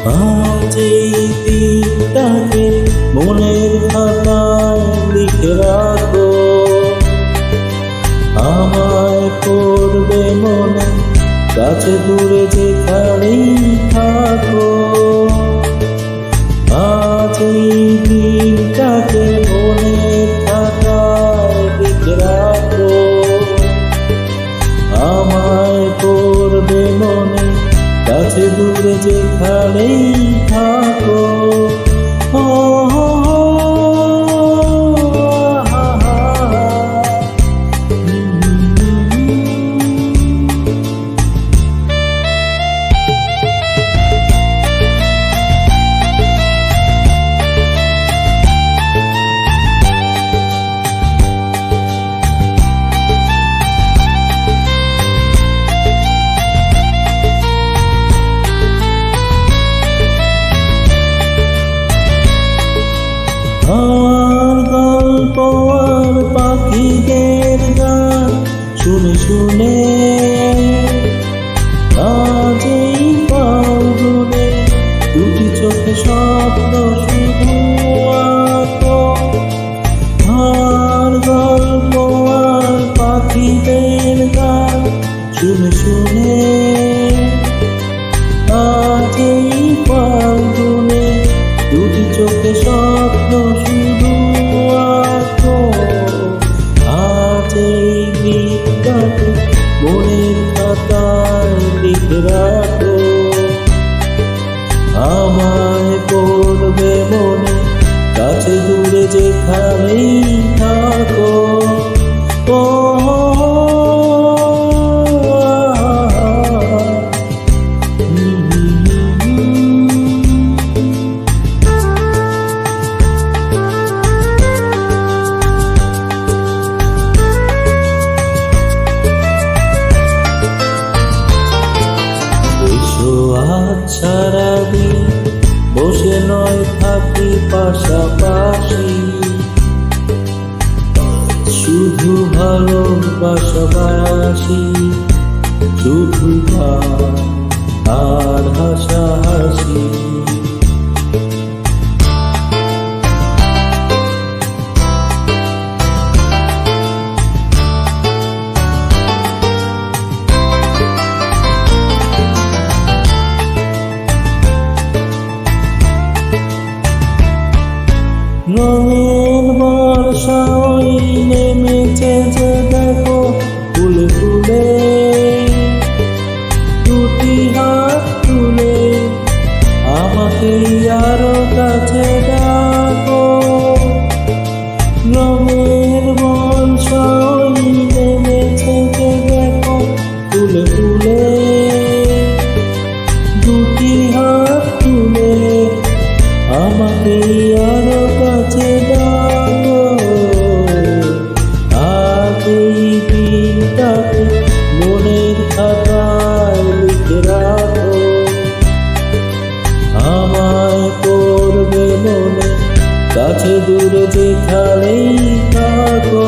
আজ এই দিনটাকে মনের খাতায় লিখে রাখো, আমায় পড়বে মনে, কাছে দূরে যেখানেই থাকো। আজ এই দিনটাকে মনের খাতায় লিখে রাখো, আমায় পড়বে মনে, কাছে দূরে যেখানেই থাকো। আর গল্প আর পাখিদের গান শুনে শুনে আজ এই ফাল্গুনে দুটি চোখে স্বপ্ন শুধু আঁকো। আর গল্প আর পাখিদের গান শুনে শুনে আজ এই ফাল্গুনে দুটি চোখে স্বপ্ন শুধু আঁকো। আজ এই দিনটাকে মনের খাতায় লিখে রাখো, আমায় পড়বে মনে, কাছে দূরে যেখানেই থাকো। আজ সারাদিন বসে নয় থাকি পাশাপাশি, শুধু ভালোবাসাবাসি, শুধু গান আর হাসাহাসি। রঙের বর্ষা ওই নেমেছে যে দেখো ফুলে ফুলে, দুটি হাত তুলে আমাকে আরো কাছে ডাকো। রঙের বর্ষা ওই নেমেছে যে দেখো ফুলে ফুলে, দুটি হাত তুলে আমাকে আরো কাছে ডাকো। আজ এই দিনটাকে মনের খাতায় লিখে রাখো, আমায় পড়বে মনে, কাছে দূরে যেখানেই থাকো।